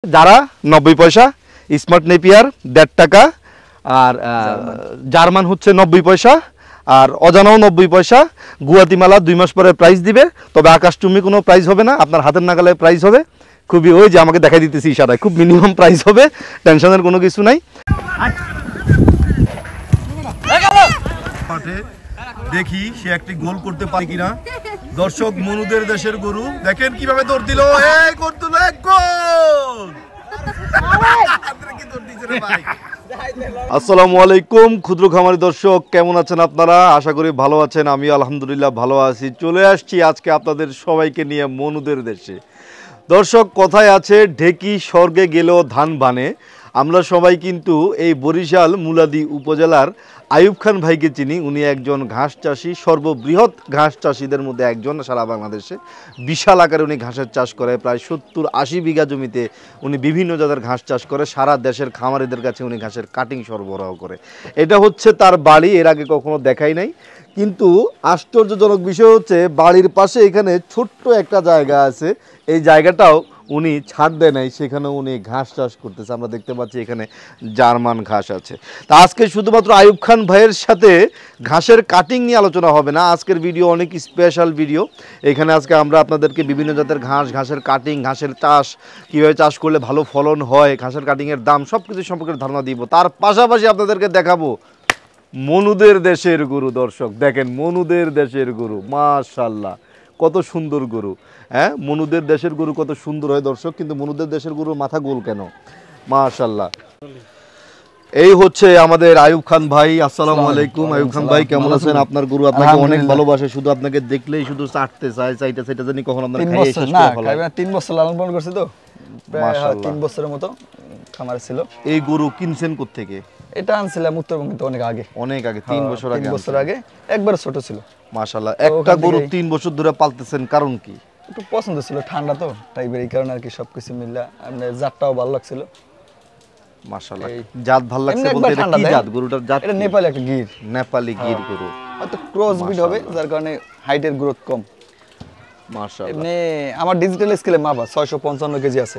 যারা 90 পয়সা, smart Napier 1.5 টাকা, আর জার্মান হচ্ছে 90 পয়সা, আর অজানাও 90 পয়সা। গুয়াতিমালা 2 মাস পরে প্রাইস দিবে, তবে আকাশচুম্বী কোনো প্রাইস হবে না, আপনার হাতের নাগালে প্রাইস হবে। খুবই ওই যে আমাকে দেখাই দিতেছি ইশারায়, খুব মিনিমাম প্রাইস হবে, টেনশনের কোনো কিছু নাই। দেখি সে একটি গোল করতে পারে কিনা। দর্শক, মনুদের দেশের গরু দেখেন কিভাবে দৌড় দিল, এই গোল দিল, এক গোল। আসসালামু আলাইকুম ক্ষুদ্র খামারি দর্শক, কেমন আছেন আপনারা? আশা করি ভালো আছেন। আমি আলহামদুলিল্লাহ ভালো আছি। চলে আসছি আজকে আপনাদের সবাইকে নিয়ে মনুদের দেশে। দর্শক, কথায় আছে ঢেকি স্বর্গে গেলেও ধান বানে। আমরা সবাই কিন্তু এই বরিশাল মুলাদি উপজেলার আইয়ুব খান ভাইকে চিনি। উনি একজন ঘাস চাষি, সর্ববৃহৎ ঘাস চাষিদের মধ্যে একজন সারা বাংলাদেশে। বিশাল আকারে উনি ঘাসের চাষ করে, প্রায় 70-80 বিঘা জমিতে উনি বিভিন্ন জাতের ঘাস চাষ করে। সারা দেশের খামারিদের কাছে উনি ঘাসের কাটিং সরবরাহ করে। এটা হচ্ছে তার বাড়ি, এর আগে কখনো দেখাই নাই। কিন্তু আশ্চর্যজনক বিষয় হচ্ছে বাড়ির পাশে এখানে ছোট্ট একটা জায়গা আছে, এই জায়গাটাও উনি ছাড় দেয় নাই, সেখানে উনি ঘাস চাষ করতেছে। আমরা দেখতে পাচ্ছি এখানে জার্মান ঘাস আছে। তা আজকে শুধুমাত্র আইয়ুব খান ভাইয়ের সাথে ঘাসের কাটিং নিয়ে আলোচনা হবে না, আজকের ভিডিও অনেক স্পেশাল ভিডিও। এখানে আজকে আমরা আপনাদেরকে বিভিন্ন জাতের ঘাস, ঘাসের কাটিং, ঘাসের চাষ, কীভাবে চাষ করলে ভালো ফলন হয়, ঘাসের কাটিংয়ের দাম, সব কিছু সম্পর্কে ধারণা দিব। তার পাশাপাশি আপনাদেরকে দেখাবো মনুদের দেশের গরু। দর্শক দেখেন, মনুদের দেশের গরু, মাশাআল্লাহ কত সুন্দর গরু। হ্যাঁ, মনুদের দেশের গরু কত সুন্দর হয় দর্শক, কিন্তু মনুদের দেশের গরুর মাথা গোল কেন? মাশাআল্লাহ। এই হচ্ছে আমাদের আইয়ুব খান ভাই। আসসালামু আলাইকুম আইয়ুব খান ভাই, কেমন আছেন? আপনার গরু আপনাকে অনেক ভালোবাসে, শুধু আপনাকে দেখলেই শুধু চাটতে চায়, চাইতে চাইতে জানি কখন আপনারা খাইয়ে শেষ করে ফেলেন। 3 বছর লালন পালন করছে তো, প্রায় 3 বছরের মতো খামারে ছিল। এই গরু কিনছেন কোথা থেকে? এটা আনছিলাম উত্তরবঙ্গে, তো অনেক আগে, 3 বছর আগে। 3 বছর আগে, একবার ছোট ছিল। মাশাআল্লাহ, একটা গরু 3 বছর ধরে পালতেছেন, কারণ কি? একটু পছন্দ ছিল, ঠান্ডা তো টাইপের, এই কারণে আর কি সবকিছু মিলা। মানে জাতটাও ভালো লাগছিল। মাশাআল্লাহ, জাত ভালো লাগছে বলতে এটা কি জাত? গরুটার জাত এটা নেপালি একটা গির, নেপালি গির গরু। হয়তো ক্রস ব্রিড হবে, যার কারণে হাইটের গ্রোথ কম। মাশাআল্লাহ, এমনি আমার ডিজিটাল স্কেলে মাপা 655 কেজি আছে,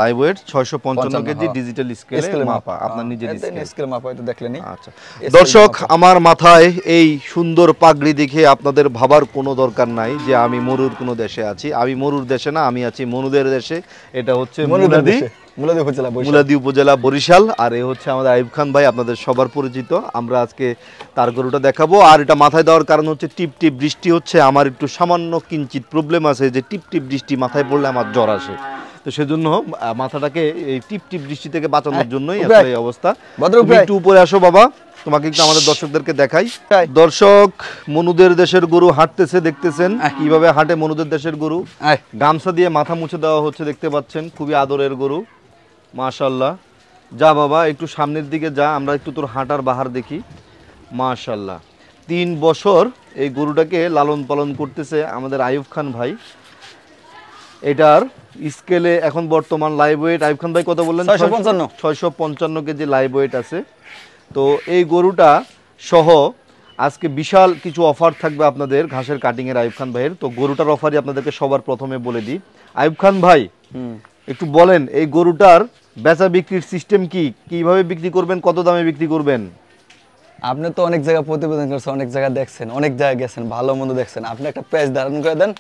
লাইভ ওয়েট 655 কেজি ডিজিটাল স্কেলে মাপা, আপনার নিজের স্কেলে মাপা, এটা দেখলেনি। আচ্ছা দর্শক, আমার মাথায় এই সুন্দর পাগড়ি দেখে আপনাদের ভাবার কোনো দরকার নাই যে আমি মরুর কোনো দেশে আছি। আমি মরুর দেশে না, আমি আছি মনুদের দেশে। এটা হচ্ছে মুলাদি উপজেলা বরিশাল। আর এ হচ্ছে আমাদের আইয়ুব খান ভাই, আপনাদের সবার পরিচিত। আমরা আজকে তার গরুটা দেখাবো। আর এটা মাথায় দেওয়ার কারণ হচ্ছে টিপ টিপ বৃষ্টি হচ্ছে, আমার একটু সামান্য কিঞ্চিত প্রবলেম আছে, যে টিপ টিপ বৃষ্টি মাথায় পড়লে আমার জ্বর আসে। তো সেজন্য মাথাটাকে এই টিপ টিপ বৃষ্টি থেকে বাঁচানোর জন্যই আসলে এই অবস্থা। একটু উপরে আসো বাবা, তোমাকে একটু আমাদের দর্শকদেরকে দেখাই। দর্শক, মনুদের দেশের গরু হাঁটতেছে, দেখতেছেন কিভাবে হাঁটে মনুদের দেশের গরু। গামছা দিয়ে মাথা মুছে দেওয়া হচ্ছে, দেখতে পাচ্ছেন, খুবই আদরের গরু। মাশাআল্লাহ, যা বাবা একটু সামনের দিকে যা, আমরা একটু তোর হাঁটার বাহার দেখি। মাশাআল্লাহ, 3 বছর এই গরুটাকে লালন পালন করতেছে আমাদের আইয়ুব খান ভাই। এটার স্কেলে এখন বর্তমান লাইভ ওয়েট, আইয়ুব খান ভাই কত বললেন? 655 কেজি লাইভ ওয়েট আছে। তো এই গরুটা সহ আজকে বিশাল কিছু অফার থাকবে আপনাদের ঘাসের কাটিংয়ের আইয়ুব খান ভাইয়ের। তো গরুটার অফারই আপনাদেরকে সবার প্রথমে বলে দিই। আইয়ুব খান ভাই, একটু বলেন এই গরুটার বেচা বিক্রির সিস্টেম কি, কিভাবে বিক্রি করবেন, কত দামে বিক্রি করবেন? আপনি তো অনেক জায়গা প্রতিবেদন করছেন, অনেক জায়গা দেখছেন, অনেক জায়গায় গেছেন, ভালো মন্দ দেখছেন। আপনি একটা প্রাইস ধারণ করে দেন,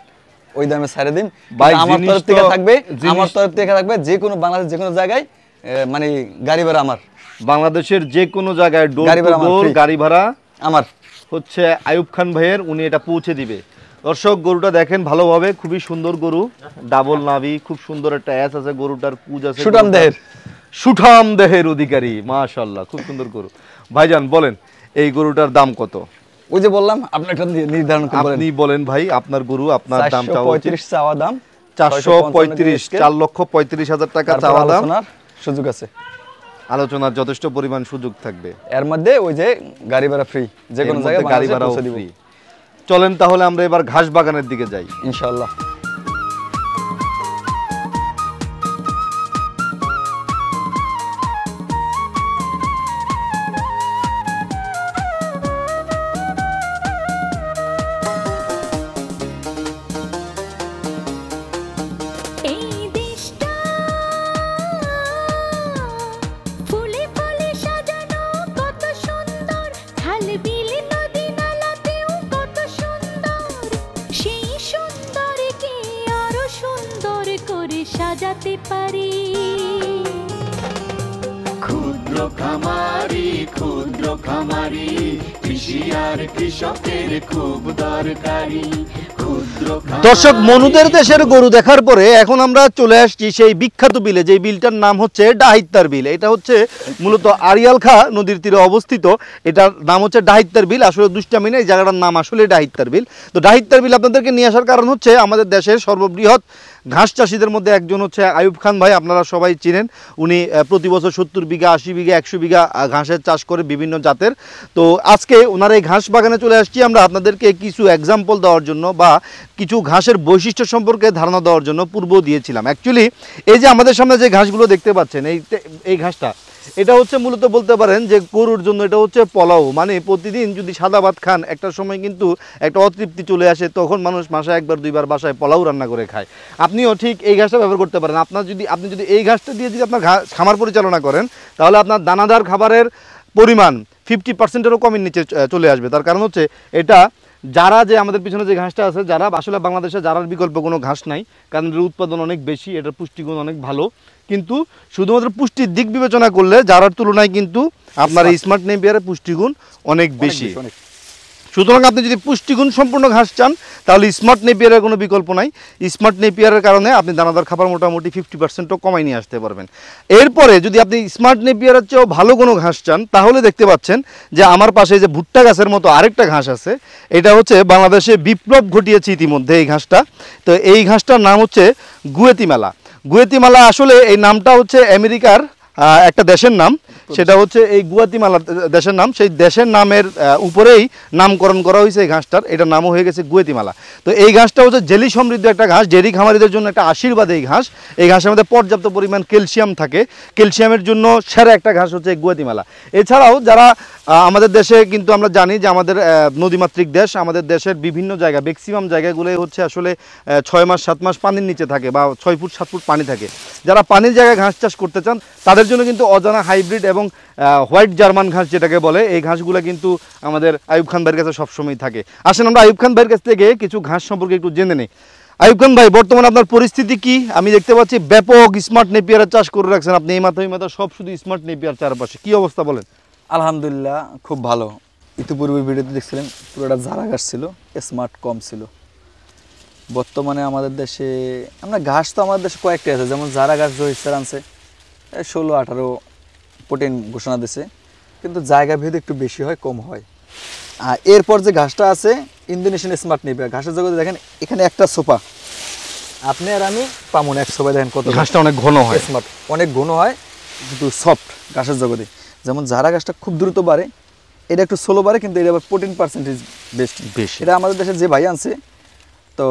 ওই দামে ছেড়ে দিন। আমার তরফ থেকে থাকবে, আমার তরফ থেকে থাকবে যে কোনো বাংলাদেশ যে কোনো জায়গায়, মানে গাড়ি ভাড়া আমার, বাংলাদেশের যে কোনো জায়গায় গাড়ি ভাড়া আমার হচ্ছে আইয়ুব খান ভাইয়ের, উনি এটা পৌঁছে দিবে। দর্শক, গরুটা দেখেন ভালোভাবে, খুবই সুন্দর গরু, ডাবল নাভি, খুব সুন্দর একটা অ্যাস আছে গরুটার, কুজ আছে, সুঠাম দেহের অধিকারী। মাশাআল্লাহ, খুব সুন্দর গরু। ভাইজান বলেন এই গরুটার দাম কত? ওই যে বললাম, আপনি একটা নির্ধারণ করে বলেন। আপনি বলেন ভাই, আপনার গরু, আপনার দাম চাওয়া 435 চাওয়া দাম, 435, 4,35,000 টাকা চাওয়া দাম। সুযোগ আছে, আলোচনার যথেষ্ট পরিমাণ সুযোগ থাকবে। এর মধ্যে ওই যে গাড়ি ভাড়া ফ্রি, যে কোনো জায়গায় গাড়ি ভাড়া ফ্রি। চলেন তাহলে আমরা এবার ঘাস বাগানের দিকে যাই ইনশাআল্লাহ। পারি। ক্ষুদ্র খামারি কৃষি আর কৃষকের খুব দরকারি। দর্শক, মনুদের দেশের গরু দেখার পরে এখন আমরা চলে আসছি সেই বিখ্যাত বিলে, যে বিলটার নাম হচ্ছে ডাহিত্তার বিল। এটা হচ্ছে মূলত আড়িয়াল খাঁ নদীর তীরে অবস্থিত। এটার নাম হচ্ছে ডাহিত্তার বিল। আসলে দুষ্টামি নেই, জায়গাটার নাম আসলে ডাহিত্তার বিল। তো ডাহিত্তার বিল আপনাদেরকে নিয়ে আসার কারণ হচ্ছে আমাদের দেশের সর্ববৃহৎ ঘাস চাষিদের মধ্যে একজন হচ্ছে আইয়ুব খান ভাই। আপনারা সবাই চিনেন, উনি প্রতি বছর 70 বিঘা 80 বিঘা 100 বিঘা ঘাসের চাষ করে বিভিন্ন জাতের। তো আজকে ওনার এই ঘাস বাগানে চলে আসছি আমরা আপনাদেরকে কিছু এক্সাম্পল দেওয়ার জন্য বা কিছু ঘাসের বৈশিষ্ট্য সম্পর্কে ধারণা দেওয়ার জন্য পূর্ব দিয়েছিলাম। অ্যাকচুয়ালি এই যে আমাদের সামনে যে ঘাসগুলো দেখতে পাচ্ছেন, এই ঘাসটা, এটা হচ্ছে মূলত বলতে পারেন যে গরুর জন্য এটা হচ্ছে পোলাও। মানে প্রতিদিন যদি সাদা ভাত খান, একটা সময় কিন্তু একটা অতৃপ্তি চলে আসে, তখন মানুষ মাসে একবার দুইবার বাসায় পোলাও রান্না করে খায়। আপনিও ঠিক এই ঘাসটা ব্যবহার করতে পারেন। আপনি যদি এই ঘাসটা দিয়ে যদি আপনার খামার পরিচালনা করেন, তাহলে আপনার দানাদার খাবারের পরিমাণ 50%-এরও কমের নিচে চলে আসবে। তার কারণ হচ্ছে এটা যারা যে আমাদের পিছনে যে ঘাসটা আছে, যারা আসলে বাংলাদেশে যারার বিকল্প কোনো ঘাস নাই, কারণ এর উৎপাদন অনেক বেশি, এটার পুষ্টিগুণ অনেক ভালো। কিন্তু শুধুমাত্র পুষ্টির দিক বিবেচনা করলে যারার তুলনায় কিন্তু আপনার এই স্মার্ট নেপিয়ারের পুষ্টিগুণ অনেক বেশি। সুতরাং আপনি যদি পুষ্টিগুণ সম্পূর্ণ ঘাস চান, তাহলে স্মার্ট নেপিয়ারের কোনো বিকল্প নাই। স্মার্ট নেপিয়ারের কারণে আপনি দানাদার খাবার মোটামুটি 50%ও কমাই নিয়ে আসতে পারবেন। এরপরে যদি আপনি স্মার্ট নেপিয়ারের চেয়েও ভালো কোনো ঘাস চান, তাহলে দেখতে পাচ্ছেন যে আমার পাশে যে ভুট্টা গাছের মতো আরেকটা ঘাস আছে। এটা হচ্ছে বাংলাদেশে বিপ্লব ঘটিয়েছে ইতিমধ্যে এই ঘাসটা। তো এই ঘাসটার নাম হচ্ছে গুয়েতিমালা। গুয়েতিমালা আসলে এই নামটা হচ্ছে আমেরিকার একটা দেশের নাম, সেটা হচ্ছে এই গুয়াতিমালা দেশের নাম। সেই দেশের নামের উপরেই নামকরণ করা হয়েছে এই ঘাসটার। এটার নামও হয়ে গেছে গুয়েতিমালা। তো এই ঘাসটা হচ্ছে জেলি সমৃদ্ধ একটা ঘাস, ডেরি খামারিদের জন্য একটা আশীর্বাদ এই ঘাস। এই ঘাসের মধ্যে পর্যাপ্ত পরিমাণ ক্যালসিয়াম থাকে। ক্যালসিয়ামের জন্য সেরা একটা ঘাস হচ্ছে গুয়াতিমালা। এছাড়াও যারা আমাদের দেশে কিন্তু আমরা জানি যে আমাদের নদীমাতৃক দেশ, আমাদের দেশের বিভিন্ন জায়গা, ম্যাক্সিমাম জায়গাগুলোই হচ্ছে আসলে 6 মাস 7 মাস পানির নিচে থাকে বা 6 ফুট 7 ফুট পানি থাকে। যারা পানির জায়গায় ঘাস চাষ করতে চান, তাদের জন্য কিন্তু অজানা হাইব্রিড এবং হোয়াইট জার্মান ঘাস যেটাকে বলে, এই ঘাসগুলো কিন্তু আমাদের আইয়ুব খান ভাইয়ের কাছে সবসময় থাকে। আসেন আমরা আইয়ুব খান ভাইয়ের কাছ থেকে কিছু ঘাস সম্পর্কে একটু জেনে নিই। আইয়ুব খান ভাই, বর্তমানে আপনার পরিস্থিতি কি? আমি দেখতে পাচ্ছি ব্যাপক স্মার্ট নেপিয়ারের চাষ করে রাখছেন আপনি। এই মাথা সব শুধু স্মার্ট নেপিয়ার চারপাশে, কি অবস্থা বলেন? আলহামদুলিল্লাহ খুব ভালো। ইতিপূর্বে ভিডিওতে দেখছিলেন পুরোটা ঝাড়া ঘাস ছিল, স্মার্ট কম ছিল। বর্তমানে আমাদের দেশে আমরা ঘাস তো আমাদের দেশে কয়েকটি আছে, যেমন ঝাড়া ঘাস জহিস্টার আনছে 16-18 প্রোটিন ঘোষণা দিছে, কিন্তু জায়গা ভেদে একটু বেশি হয় কম হয়। আর এরপর যে ঘাসটা আছে ইন্দোনেশিয়ান স্মার্ট নেপিয়ার। ঘাসের জগতে দেখেন এখানে একটা সোফা আপনি আর আমি পামন, এক সোফায় দেখেন কত ঘাসটা অনেক ঘন হয়, স্মার্ট অনেক ঘন হয় কিন্তু সফট ঘাসের জগতে। যেমন ঝাড়া ঘাসটা খুব দ্রুত বাড়ে, এটা একটু স্লো বাড়ে, কিন্তু এটা আবার প্রোটিন পার্সেন্টেজ বেশি। এটা আমাদের দেশে যে ভাই আনছে, তো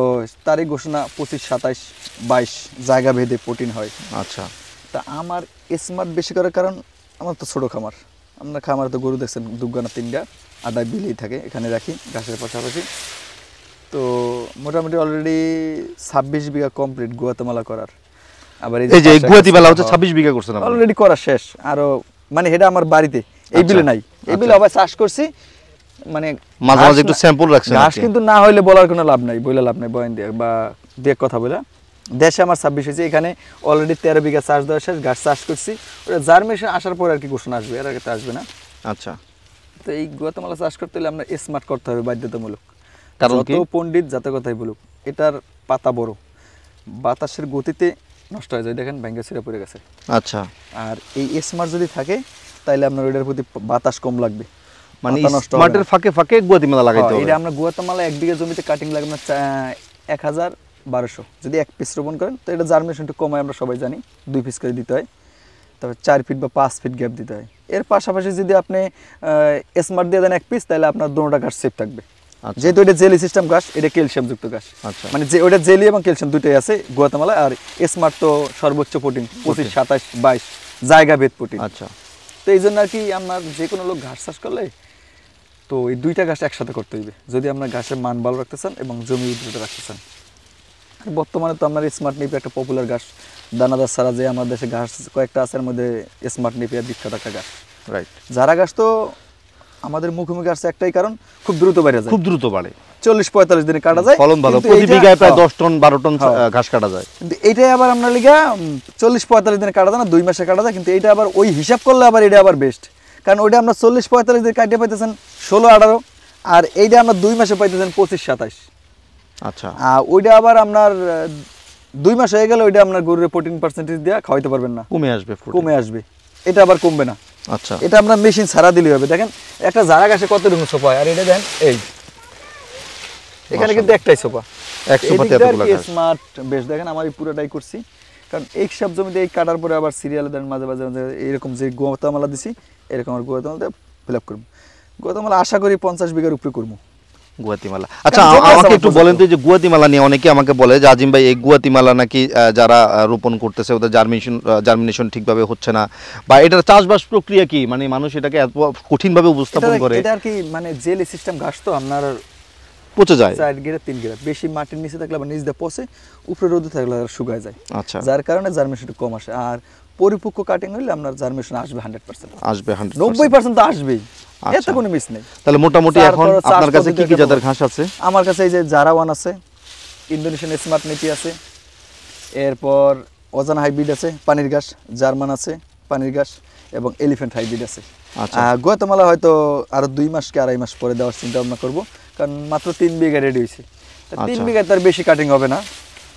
তারই ঘোষণা 25, 27, 22 জায়গা ভেদে প্রোটিন হয়। আচ্ছা, তা আমার স্মার্ট বেশি করার কারণ আমার তো ছোটো খামার। আমরা খামারে তো গরু দেখছেন দুগানা 3টা, আদায় বিলেই থাকে, এখানে রাখি ঘাসের পাশাপাশি। তো মোটামুটি অলরেডি 26 বিঘা কমপ্লিট গুয়াতেমালা করার। আবার এই যে গুয়াতিমালা হচ্ছে 26 বিঘা করছেন অলরেডি করা শেষ। আরো মানে এটা আমার বাড়িতে, এই বিলে নাই, এই বিলে আবার চাষ করছি। মানে মাঝে মাঝে একটু স্যাম্পল রাখছেন। ঘাস কিন্তু না হইলে বলার কোনো লাভ নাই, বইলা লাভ নাই, বয়ান দিয়ে বা দিয়ে কথা বলে। দেশে আমার 26 হয়েছে, এখানে অলরেডি 13 বিঘা চাষ দেওয়া শেষ, ঘাস চাষ করছি। ওটা জার্মিনেশন আসার পর আর কি ঘোষণা আসবে, এর আগে তো আসবে না। আচ্ছা, তো এই গুয়াতেমালা চাষ করতে হলে আমরা স্মার্ট করতে হবে বাধ্যতামূলক। কারণ যত পণ্ডিত যাতে কথাই বলুক, এটার পাতা বড়, বাতাসের গতিতে নষ্ট হয়ে যায়, দেখেন ভেঙে ছিঁড়ে পড়ে গেছে। আচ্ছা, আর এই স্মার্ট যদি থাকে তাহলে আপনার ওইটার প্রতি বাতাস কম লাগবে, মানে স্মার্টের ফাঁকে ফাঁকে গুয়াতিমালা লাগাইতে হবে। এটা আমরা গুয়াতেমালা 1 বিঘা জমিতে কাটিং লাগবে না 1200। যদি 1 পিস রোপণ করেন তো এটা জার্মিনেশন একটু কমায়, আমরা সবাই জানি 2 পিস করে দিতে হয়, তবে 4 ফিট বা 5 ফিট গ্যাপ দিতে হয়। এর পাশাপাশি যদি আপনি স্মার্ট দিয়ে দেন 1 পিস, তাহলে আপনার দুটোটা ঘাস সেফ থাকবে। যেহেতু এটা জেলি সিস্টেম ঘাস, এটা ক্যালসিয়াম যুক্ত ঘাস। মানে যে ওটা জেলি এবং ক্যালসিয়াম দুটোই আছে গুয়াতেমালা। আর স্মার্ট তো সর্বোচ্চ প্রোটিন 25, 27, 22 জায়গা ভেদ প্রোটিন। আচ্ছা, তো এই জন্য আর কি আমার যে কোনো লোক ঘাস চাষ করলে তো এই দুইটা ঘাস একসাথে করতে হইবে, যদি আমরা ঘাসের মান ভালো রাখতে চান এবং জমি উদ্বৃত রাখতে চান। বর্তমানে তো আপনার স্মার্ট নেপিয়ার একটা পপুলার ঘাস, দানাদার ছাড়া যে আমাদের দেশে ঘাস কয়েকটা আছে, এর মধ্যে স্মার্ট নেপিয়ার বিখ্যাত একটা ঘাস। রাইট। ঝাড়া ঘাস তো আমাদের মুখে মুখে আসছে একটাই কারণ, খুব দ্রুত বেড়ে যায়, খুব দ্রুত বাড়ে, 40-45 দিনে কাটা যায়, ফলন ভালো, কিন্তু প্রতি এইটা- বিঘায় প্রায় 10 টন 12 টন ঘাস কাটা যায়। কিন্তু এইটাই আবার আমরা লিগা 40-45 দিনে কাটা যায় না, 2 মাসে কাটা যায়, কিন্তু এটা আবার ওই হিসাব করলে আবার এটা আবার বেস্ট, কারণ ওইটা আমরা 40-45 দিনে কাটিয়ে পাইতেছেন 16-18, আর এইটা আমরা 2 মাসে পাইতেছেন 25-27। আচ্ছা, আর ওইটা আবার আপনার 2 মাস হয়ে গেলে ওইটা আপনার গরুর প্রোটিন পার্সেন্টেজ দিয়ে খাওয়াইতে পারবেন না, কমে আসবে fruit। কমে আসবে, এটা আবার কমবে না। আচ্ছা, এটা আপনার মেশিন ছাড়া দিলে হবে। দেখেন একটা জারা ঘাসে কত রকম সোফা হয়, আর এটা দেখেন এই এখানে কিন্তু একটাই সোফা, এক সোফাতে এতগুলো ঘাস। স্মার্ট বেশ দেখেন আমি পুরোটাই করছি, কারণ এই সব জমিতে এই কাটার পরে আবার সিরিয়ালে দেন মাঝে মাঝে মাঝে এরকম যে গোয়াতামালা দিছি এরকম আর গোয়াতামালাতে ফিল আপ করবো। গোয়াতামালা আশা করি 50 বিঘার উপরে করবো। গুয়াতিমালা, আচ্ছা কারণ জমি আছে আমাকে আমার একটু পর্যন্ত। বলেন তো, এই যে গুয়াতিমালা নিয়ে অনেকে আমাকে বলে যে আজিম ভাই এই গুয়াতিমালা নাকি যারা রোপণ করতেছে ওদের জার্মিনেশন ঠিকভাবে হচ্ছে না, বা এটার চাষবাস প্রক্রিয়া কি, মানে মানুষ এটাকে এত কঠিনভাবে উপস্থাপন করে, এটা আর কি মানে জেলি সিস্টেম ঘাস তো আপনার পচে যায়। 4 গিরা 3 গিরা, বেশি মাটির নিচে থাকলে আবার নিচ দিয়ে পচে, উপরে রোদে থাকলে আর শুকায় যায়, আচ্ছা, যার কারণে জার্মিনেশন কম আসে। আর পরিপক্ক কাটিং হইলে আপনার জার্মিনেশন আসবে 100%, আসবে 100%। 90% তো আসবেই, এত আচ্ছা। কোনো মিস নেই। তাহলে মোটামুটি এখন তারপর চাষ আপনার কাছে কি কি পদ্ধতি জাতের ঘাস আছে? আমার কাছে এই যে জারা ওয়ান আছে, ইন্দোনেশিয়ান স্মার্ট নেপি আছে, এরপর অজানা হাইব্রিড আছে, পানির ঘাস, জার্মান আছে পানির ঘাস, এবং এলিফ্যান্ট হাইব্রিড আছে। আচ্ছা, গুয়াতেমালা হয়তো আরো 2 মাস কি 2.5 মাস পরে দেওয়ার চিন্তা ভাবনা করবো, কারণ মাত্র 3 বিঘা রেডি হয়েছে, 3 আচ্ছা। বিঘায় তার বেশি কাটিং হবে না।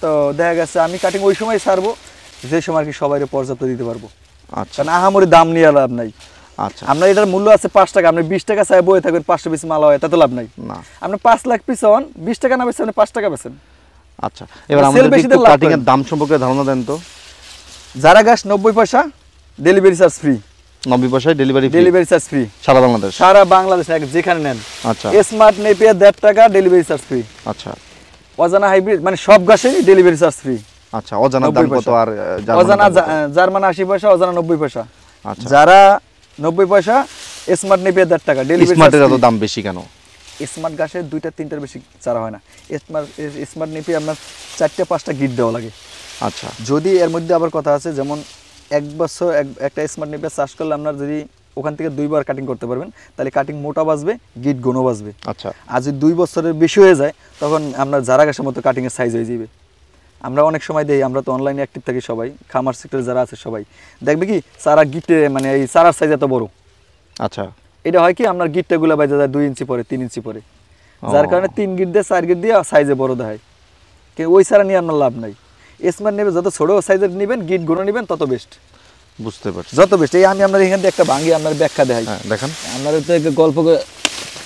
তো দেখা গেছে আমি কাটিং ওই সময় ছাড়বো যে সময় আর কি সবাই পর্যাপ্ত দিতে পারবো, আচ্ছা, কারণ আহামরি দাম নিয়ে লাভ নাই। আচ্ছা, আপনার এটার মূল্য আছে 5 টাকা, আপনি 20 টাকা চাই বয়ে থাকবেন, 500 পিস মাল হয়, তাতে লাভ নাই। না, আপনি 5 লাখ পিস হন, 20 টাকা না বেচে আপনি 5 টাকা বেচেন। আচ্ছা। এবার সেল আমাদের বেশি একটু দিলে লাভ কাটিং এর করেন। দাম সম্পর্কে ধারণা দেন তো। জারা ঘাস 90 পয়সা, ডেলিভারি চার্জ ফ্রি, 90 পয়সায় ডেলিভারি ডেলিভারি চার্জ ফ্রি সারা বাংলাদেশ। সারা বাংলাদেশে যেখানে নেন। আচ্ছা, স্মার্ট নেপিয়ার 1.5 টাকা, ডেলিভারি চার্জ ফ্রি। আচ্ছা, অজানা হাইব্রিড মানে সব ঘাসেরই ডেলিভারি চার্জ ফ্রি। আচ্ছা। অজানার দাম 90 কত পয়সা। আর অজানা জার্মান 80 পয়সা, অজানা 90 পয়সা, আচ্ছা। যারা 90 পয়সা, স্মার্ট নেপিয়ার 1.5 টাকা, ডেলিভারি স্মার্টের এত দাম বেশি কেন? স্মার্ট ঘাসের 2-3টার বেশি চারা হয় না। স্মার্ট নেপি আপনার 4-5টা গিট দেওয়া লাগে। আচ্ছা, যদি এর মধ্যে আবার কথা আছে, যেমন 1 বছর একটা স্মার্ট নেপিয়ার চাষ করলে আপনার যদি ওখান থেকে 2 বার কাটিং করতে পারবেন, তাহলে কাটিং মোটা বাঁচবে, গিট ঘন বাঁচবে। আচ্ছা, আর যদি 2 বছরের বেশি হয়ে যায়, তখন আপনার জারা ঘাসের মতো কাটিংয়ের সাইজ হয়ে যাবে। আমরা অনেক সময় দেই, আমরা তো অনলাইনে অ্যাক্টিভ থাকি সবাই, খামার সেক্টরে যারা আছে সবাই দেখবে কি চারা গিটে মানে এই চারার সাইজ এত বড়। আচ্ছা। এটা হয় কি আপনার গিটটা গুলা বাইজা যায় 2 ইঞ্চি পরে, 3 ইঞ্চি পরে, যার কারণে 3 গিট দিয়ে 4 গিট দিয়ে সাইজে বড় দেখায়, কিন্তু ওই চারা নিয়ে আপনার লাভ নাই। স্মার্ট নেবে যত ছোট সাইজের নেবেন, গিট ঘন নেবেন, তত বেস্ট, বুঝতে পারছি। যত বেস্ট। এই আমি আপনার এখান থেকে একটা ভাঙ্গি আপনার ব্যাখ্যা দেখাই, হ্যাঁ, দেখেন। আপনার তো একটা গল্প করে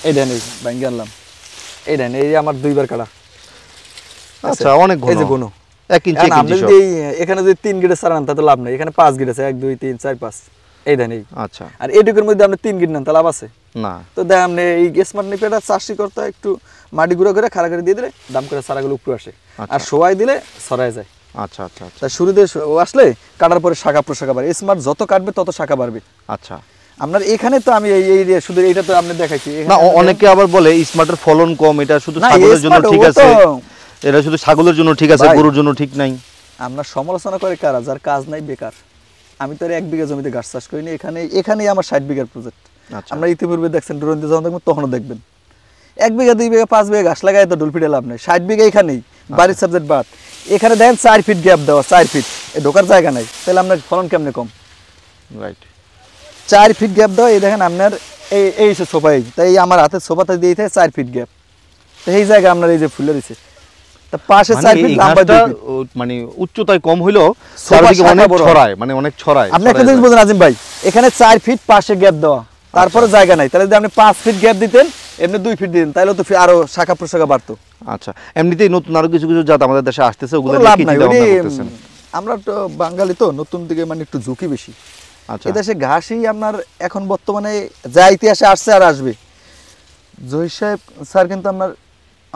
এই দেন, এই ভাঙ্গি আনলাম, এই দেন, এই আমার 2 বার কাটা। আচ্ছা, অনেক এই যে ঘন, ঘন 1 ইঞ্চি 1 আপনি ইঞ্চি যদি এখানে যদি 3 গিটের চারা নেন তাতে লাভ নেই, এখানে 5 গিট আছে, 1 2 3 4 5, এই দেন এই। আচ্ছা, আর এইটুকুর মধ্যে আপনি 3 গিট নেন, তা লাভ আছে না। তো? দেখ আপনি এই স্মার্ট নেপিয়ারটা চাষি করতে একটু মাটি গুঁড়ো করে খাড়া করে দিয়ে দিলে দাম করে চারাগুলো উপরে আসে, আর শোয়াই দিলে ছড়ায় যায়। আচ্ছা, আচ্ছা, আচ্ছা, তাই শুরুতে আসলে কাটার পরে শাখা প্রশাখা বাড়ে, স্মার্ট যত কাটবে তত শাখা বাড়বে। আচ্ছা। আপনার এখানে তো আমি এই এই শুধু এইটা তো আপনি দেখাইছি। না, অনেকে আবার বলে স্মার্টের ফলন কম, এটা শুধু না, ছাগলের জন্য Smart ঠিক ও আছে, তো- এটা শুধু ছাগলের জন্য ঠিক আছে, ভাই। গরুর জন্য ঠিক নাই। আপনার সমালোচনা করে কারা, যার কাজ নাই বেকার। আমি তো আর 1 বিঘা জমিতে ঘাস চাষ করিনি, এখানেই আমার 60 বিঘার প্রজেক্ট। আচ্ছা, আমরা ইতিপূর্বে দেখছেন ড্রোন দিয়ে যখন দেখবেন তখনও দেখবেন 1 বিঘা 2 বিঘা 5 বিঘা ঘাস লাগায় তো ডুলফিটে লাভ নেই। 60 বিঘা এখানেই বাড়ির সাবজেক্ট বাদ, এখানে দেখেন 4 ফিট গ্যাপ দেওয়া, 4 ফিট, এই ঢোকার জায়গা নাই, তাহলে আপনার ফলন কেমনে কম? রাইট। 4 ফিট গ্যাপ দেওয়া, এই দেখেন আপনার এই এই সোফা, এই তাই আমার হাতের সোফাতে দিয়ে থাকে 4 ফিট গ্যাপ, তো এই জায়গা আপনার এই যে ফুলে দিছে, তা পাশে 4 ফিট লম্বা 2 ফিট। মানে উচ্চতায় কম হইলেও সোফা চারদিকে শাখা অনেক বড়। ছড়ায়, মানে অনেক ছড়ায়। আপনি একটা জিনিস বুঝুন আজিম ভাই, এখানে 4 ফিট পাশে গ্যাপ দেওয়া, তারপরে জায়গা নাই, তাহলে যদি আপনি 5 ফিট গ্যাপ দিতেন, এমনি 2 ফিট দিতেন, তাহলে তো আরো শাখা প্রশাখা বাড়তো। আচ্ছা, এমনিতেই নতুন আরো কিছু কিছু জাত আমাদের দেশে আসতেছে, ওগুলো কোনো নিয়ে লাভ কি নাই, চিন্তা ভাবনা ওই করতেছেন? আমরা তো বাঙালি তো নতুন দিকে মানে একটু ঝুঁকি বেশি। আচ্ছা, এদেশে ঘাসই আপনার এখন বর্তমানে যা ইতিহাসে আসছে আর আসবে। জহির সাহেব স্যার কিন্তু আপনার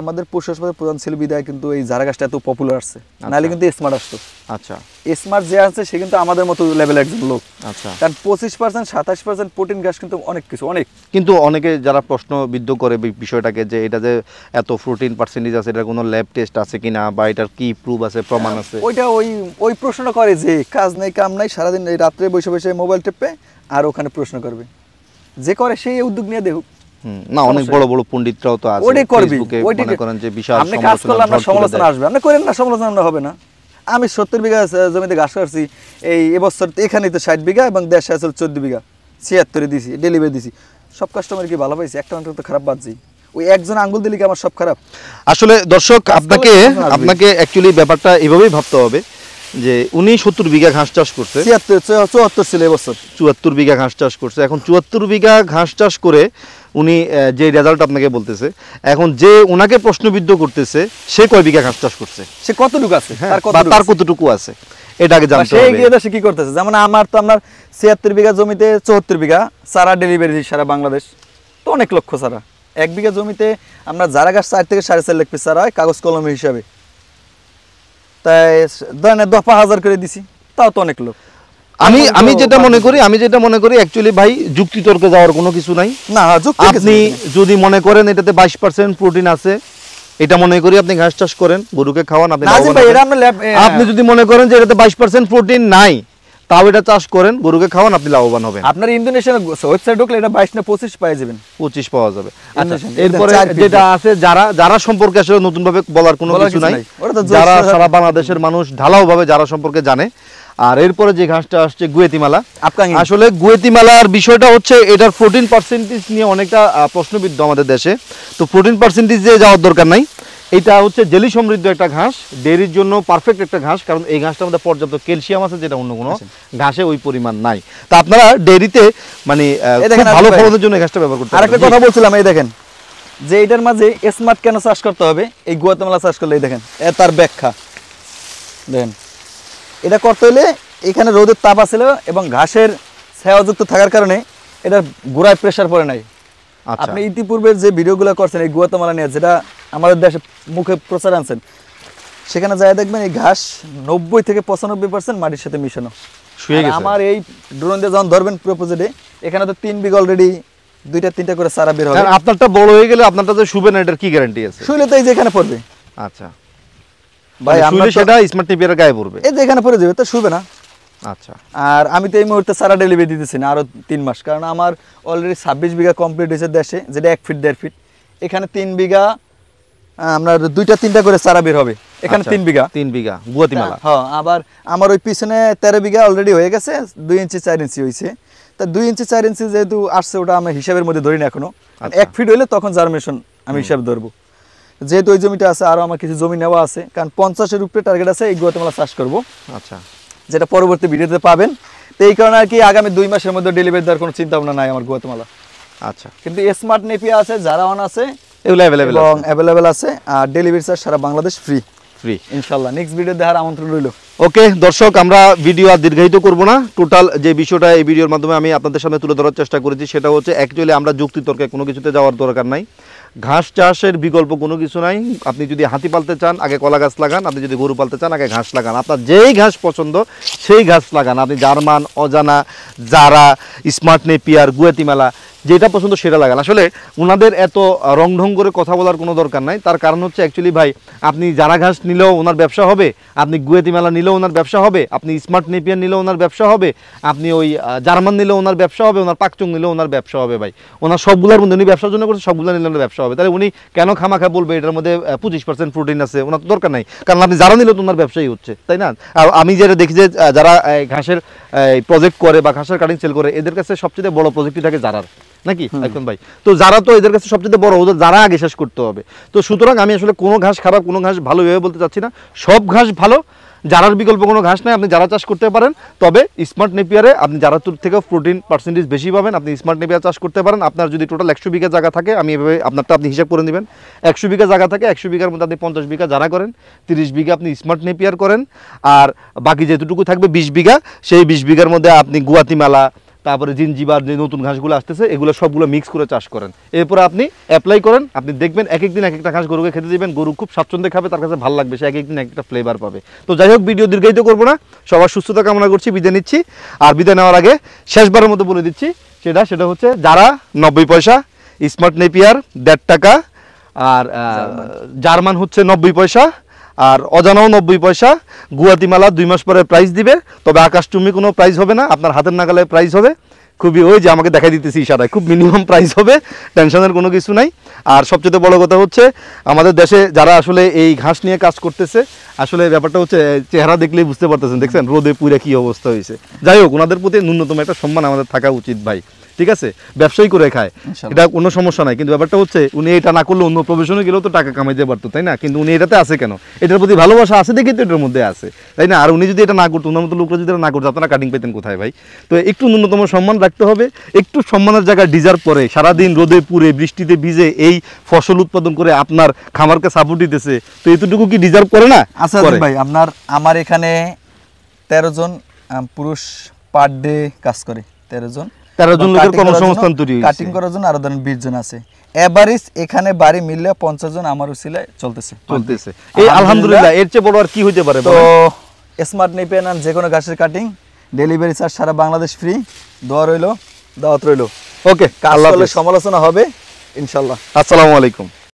আমাদের পশু হাসপাতালের প্রধান ছিল বিদায় কিন্তু এই জারা ঘাসটা এত পপুলার আসছে, নাহলে কিন্তু স্মার্ট আসতো। আচ্ছা, স্মার্ট যে আছে সে কিন্তু আমাদের মতো লেভেলের একজন লোক, আচ্ছা। কারণ 25% 27% প্রোটিন ঘাস কিন্তু অনেক কিছু, অনেক। কিন্তু অনেকে যারা প্রশ্নবিদ্ধ করে বিষয়টাকে, যে এটা যে এত প্রোটিন পার্সেন্টেজ আছে, এটার কোনো ল্যাব টেস্ট আছে কিনা, বা এটার কি প্রুফ আছে, প্রমাণ আছে? ওইটা ওই প্রশ্ন করে যে কাজ নাই কাম নাই, সারাদিন এই রাত্রে বসে বসে মোবাইল টেপে আর ওখানে প্রশ্ন করবে। যে করে সেই উদ্যোগ নিয়ে দেখুক। না অনেক বড় বড় পণ্ডিতরাও তো আছে ওইটাই করবি, ফেসবুকে ওইটাই মনে করেন যে বিশাল আপনি কাজ করলে আপনার সমালোচনা আসবে, আপনি করেন না সমালোচনা হবে না। আমি 70 বিঘা জমিতে ঘাস কাটছি, এই এবছর এখানেই তো 60 বিঘা এবং দেশে আছে 14 বিঘা, 76 দিছি, ডেলিভারি দিছি। সব কাস্টমার কি ভালো পাইছে? একটা মানুষ তো খারাপ বাদছি, ওই একজন আঙ্গুল দিলে কি আমার সব খারাপ? আসলে দর্শক আপনাকে অ্যাকচুয়ালি ব্যাপারটা এভাবেই ভাবতে হবে যে উনি 70 বিঘা ঘাস চাষ করছে, 74 ছিল এবছর, 74 বিঘা ঘাস চাষ করছে। এখন 74 বিঘা ঘাস চাষ করে উনি যে রেজাল্ট আপনাকে বলতেছে, এখন যে ওনাকে প্রশ্নবিদ্ধ করতেছে সে কয় বিঘা ঘাস চাষ করছে, সে কতটুকু আছে, তার কতটুকু আছে এটা আগে জানতে হবে। হবে। গিয়ে দেশে কি করতেছে, যেমন আমার 76 বিঘা জমিতে 74 বিঘা চারা ডেলিভারি সারা বাংলাদেশ, তো অনেক লক্ষ চারা। 1 বিঘা জমিতে আমরা যারা গাছ 4 থেকে 4.5 লাখ পিস চারা হয় কাগজ কলমে হিসাবে, তাই 10,000 করে দিছি, তাও তো অনেক লোক। আমি যেটা মনে করি অ্যাকচুয়ালি ভাই যুক্তিতর্কে যাওয়ার কোনো কিছু নাই। না আপনি যদি মনে করেন এটাতে 22% প্রোটিন আছে, এটা মনে করি আপনি ঘাস চাষ করেন, গরুকে খাওয়ান, আপনি যদি মনে করেন যে এটাতে 22% প্রোটিন নাই, তাও এটা চাষ করেন, গরুকে খাওয়ান, আপনি লাভবান হবেন। আপনার ইন্দোনেশিয়ার ওয়েবসাইট ঢুকলে এটা 22 না 25 পেয়ে যাবেন, 25 পাওয়া যাবে। আচ্ছা, এরপরে যেটা আছে যারা সম্পর্কে আসলে নতুন ভাবে বলার কোনো কিছু নাই, যারা সারা বাংলাদেশের মানুষ ঢালাও ভাবে যারা সম্পর্কে জানে। আর এরপরে যে ঘাসটা আসছে গুয়েতিমালা, আসলে গুয়েতিমালার বিষয়টা হচ্ছে এটার প্রোটিন পার্সেন্টেজ নিয়ে অনেকটা প্রশ্নবিদ্ধ আমাদের দেশে। তো প্রোটিন পার্সেন্টেজ দিয়ে যাওয়ার দরকার নাই, এটা হচ্ছে জেলি সমৃদ্ধ একটা ঘাস, ডেরির জন্য পারফেক্ট একটা ঘাস, কারণ এই ঘাসটার মধ্যে পর্যাপ্ত ক্যালসিয়াম আছে যেটা অন্য কোনো ঘাসে ওই পরিমাণ নাই। তা আপনারা ডেরিতে মানে ভালো ফলনের জন্য এই ঘাসটা ব্যবহার করতে পারেন। আরেকটা কথা বলছিলাম, এই দেখেন যে এটার মাঝে স্মার্ট কেন চাষ করতে হবে, এই গুয়াতেমালা চাষ করলে এই দেখেন তার ব্যাখ্যা দেখেন। এটা করতে হলে এখানে রোদের তাপ আছে এবং ঘাসের ছায়াযুক্ত থাকার কারণে এটার গোড়ায় প্রেসার পড়ে নাই। আপনি ইতিপূর্বের যে ভিডিওগুলো করছেন এই গুয়াতেমালা নিয়ে, যেটা আমাদের দেশে মুখে প্রচার আনছেন, সেখানে যাই দেখবেন এই ঘাস 90 থেকে 95% মাটির সাথে মিশানো। আমার এই ড্রোন দিয়ে যখন ধরবেন পুরো প্রজেক্টে, এখানে তো 3 বিঘা অলরেডি 2-3টা করে চারা বের হবে। আপনারটা বড় হয়ে গেলে আপনারটা যে শুবে না, এটার কি গ্যারান্টি আছে? শুলে তো এই যে এখানে পড়বে। আচ্ছা ভাই, আমরা সেটা স্মার্ট টিপিয়ার গায়ে পড়বে, এই যে এখানে পড়ে যাবে, তো শুবে না। আচ্ছা, আর আমি তো এই মুহূর্তে চারা ডেলিভারি দিতেছি না, আরো 3 মাস, কারণ আমার অলরেডি 26 বিঘা কমপ্লিট হয়েছে দেশে, যেটা 1 ফিট 1.5 ফিট। এখানে 3 বিঘা আপনার 2-3টা করে চারা বের হবে, এখানে 3 বিঘা গুয়াতিমালা। হ্যাঁ, আবার আমার ওই পিছনে 13 বিঘা অলরেডি হয়ে গেছে, 2 ইঞ্চি 4 ইঞ্চি হয়েছে। তা 2 ইঞ্চি 4 ইঞ্চি যেহেতু আসছে, ওটা আমি হিসাবের মধ্যে ধরি না এখনো। 1 ফিট হইলে তখন জার্মিনেশন আমি হিসাব ধরবো। যেহেতু ওই জমিটা আছে, আরো আমার কিছু জমি নেওয়া আছে, কারণ 50-এর উপরে টার্গেট আছে এই গুয়াতেমালা চাষ করবো। আচ্ছা, যেটা পরবর্তী ভিডিওতে পাবেন। তো এই কারণে আর কি আগামী 2 মাসের মধ্যে ডেলিভারি দেওয়ার কোনো চিন্তা ভাবনা নাই আমার গুয়াতেমালা। আচ্ছা, কিন্তু স্মার্ট নেপিয়া আছে, যারা অন আছে, এগুলো অ্যাভেলেবেল আছে, আর ডেলিভারি চার্জ সারা বাংলাদেশ ফ্রি ইনশাআল্লাহ। নেক্সট ভিডিও দেখার আমন্ত্রণ রইল। ওকে দর্শক, আমরা ভিডিও আর দীর্ঘায়িত করব না। টোটাল যে বিষয়টা এই ভিডিওর মাধ্যমে আমি আপনাদের সামনে তুলে ধরার চেষ্টা করেছি, সেটা হচ্ছে অ্যাকচুয়ালি আমরা যুক্তিতর্কে কোনো কিছুতে যাওয়ার দরকার নাই। ঘাস চাষের বিকল্প কোনো কিছু নাই। আপনি যদি হাতি পালতে চান, আগে কলা গাছ লাগান। আপনি যদি গরু পালতে চান, আগে ঘাস লাগান। আপনার যেই ঘাস পছন্দ সেই ঘাস লাগান। আপনি জার্মান, অজানা, জারা, স্মার্ট নেপিয়ার, গুয়াতিমালা, যেটা পছন্দ সেটা লাগান। আসলে ওনাদের এত রং ঢং করে কথা বলার কোনো দরকার নাই। তার কারণ হচ্ছে অ্যাকচুয়ালি ভাই, আপনি জারা ঘাস নিলেও ওনার ব্যবসা হবে, আপনি গুয়াতিমালা নিলেও ওনার ব্যবসা হবে, আপনি স্মার্ট নেপিয়ার নিলেও ওনার ব্যবসা হবে, আপনি ওই জার্মান নিলেও ওনার ব্যবসা হবে, ওনার পাকচুং নিলেও ওনার ব্যবসা হবে। ভাই, ওনার সবগুলোর মধ্যে উনি ব্যবসার জন্য করছে, সবগুলো নিলে ওনার ব্যবসা হবে। তাহলে উনি কেন খামাখা বলবে এটার মধ্যে 25% প্রোটিন আছে? ওনার তো দরকার নাই, কারণ আপনি যারা নিলেও তো ওনার ব্যবসায়ী হচ্ছে, তাই না? আর আমি যেটা দেখি যে যারা ঘাসের প্রজেক্ট করে বা ঘাসের কাটিং সেল করে, এদের কাছে সবচেয়ে বড় প্রজেক্টই থাকে জারার, নাকি এখন ভাই? তো যারা তো এদের কাছে সবচেয়ে বড়, ওদের যারা আগে শেষ করতে হবে। তো সুতরাং আমি আসলে কোনো ঘাস খারাপ, কোনো ঘাস ভালো এভাবে বলতে চাচ্ছি না। সব ঘাস ভালো, জারার বিকল্প কোনো ঘাস নাই। আপনি যারা চাষ করতে পারেন, তবে স্মার্ট নেপিয়ারে আপনি জারার থেকে প্রোটিন পার্সেন্টেজ বেশি পাবেন। আপনি স্মার্ট নেপিয়ার চাষ করতে পারেন। আপনার যদি টোটাল 100 বিঘা জায়গা থাকে, আমি এভাবে আপনারটা আপনি হিসাব করে নেবেন। 100 বিঘা জায়গা থাকে, 100 বিঘার মধ্যে আপনি 50 বিঘা জারা করেন, 30 বিঘা আপনি স্মার্ট নেপিয়ার করেন, আর বাকি যেটুকু থাকবে 20 বিঘা, সেই 20 বিঘার মধ্যে আপনি গুয়াতিমালা, তারপরে জিনজিবার, যে নতুন ঘাসগুলো আসতেছে, এগুলো সবগুলো মিক্স করে চাষ করেন। এরপরে আপনি অ্যাপ্লাই করেন। আপনি দেখবেন এক একদিন এক একটা ঘাস গরুকে খেতে দিবেন, গরু খুব স্বাচ্ছন্দ্যে খাবে, তার কাছে ভালো লাগবে, সে এক একদিন এক একটা ফ্লেভার পাবে। তো যাই হোক, ভিডিও দীর্ঘায়িত করবো না, সবার সুস্থতা কামনা করছি, বিদায় নিচ্ছি। আর বিদায় নেওয়ার আগে শেষবারের মতো বলে দিচ্ছি, সেটা হচ্ছে যারা 90 পয়সা, স্মার্ট নেপিয়ার 1.5 টাকা, আর জার্মান হচ্ছে 90 পয়সা, আর অজানাও 90 পয়সা। গুয়াতিমালা 2 মাস পরে প্রাইস দিবে, তবে আকাশচুম্বী কোনো প্রাইস হবে না, আপনার হাতের নাগালে প্রাইস হবে। খুবই ওই যে আমাকে দেখাই দিতেছি ইশারায়, খুব মিনিমাম প্রাইস হবে, টেনশনের কোনো কিছু নাই। আর সবচেয়ে বড় কথা হচ্ছে আমাদের দেশে যারা আসলে এই ঘাস নিয়ে কাজ করতেছে, আসলে ব্যাপারটা হচ্ছে চেহারা দেখলেই বুঝতে পারতেছেন, দেখছেন রোদে পুরে কি অবস্থা হয়েছে। যাই হোক, ওনাদের প্রতি ন্যূনতম একটা সম্মান আমাদের থাকা উচিত ভাই, ঠিক আছে? ব্যবসায়ী করে খায়, এটা কোনো সমস্যা নাই, কিন্তু ব্যাপারটা হচ্ছে উনি এটা না করলে অন্য প্রফেশনে গেলেও তো টাকা কামাইতে পারতো, তাই না? কিন্তু উনি এটাতে আছে কেন? এটার প্রতি ভালোবাসা আছে দেখে তো এটার মধ্যে আছে, তাই না? আর উনি যদি এটা না করতো, ওনার মতো লোকরা যদি এটা না করতো, আপনারা কাটিং পেতেন কোথায় ভাই? তো একটু ন্যূনতম সম্মান রাখতে হবে, একটু সম্মানের জায়গায় ডিজার্ভ করে সারাদিন রোদে পুড়ে বৃষ্টিতে ভিজে এই ফসল উৎপাদন করে আপনার খামারকে সাপোর্ট দিতেছে, তো এতটুকু কি ডিজার্ভ করে না? আচ্ছা ভাই, আমার এখানে 13 জন পুরুষ পার ডে কাজ করে, 13 জন লোকের কর্মসংস্থান তৈরি হয়েছে। কাটিং করার জন্য আরো ধরেন 20 জন আছে, এভারেজ এখানে বাড়ি মিললে 50 জন আমার উসিলায় চলতেছে। এই আলহামদুলিল্লাহ, এর চেয়ে বড় আর কি হইতে পারে? তো স্মার্ট নিপে নেন যে কোনো ঘাসের কাটিং, ডেলিভারি চার্জ সারা বাংলাদেশ ফ্রি, দোয়া রইলো, দাওয়াত রইলো। ওকে, কাজ করলে সমালোচনা হবে ইনশাআল্লাহ। আসসালামু আলাইকুম।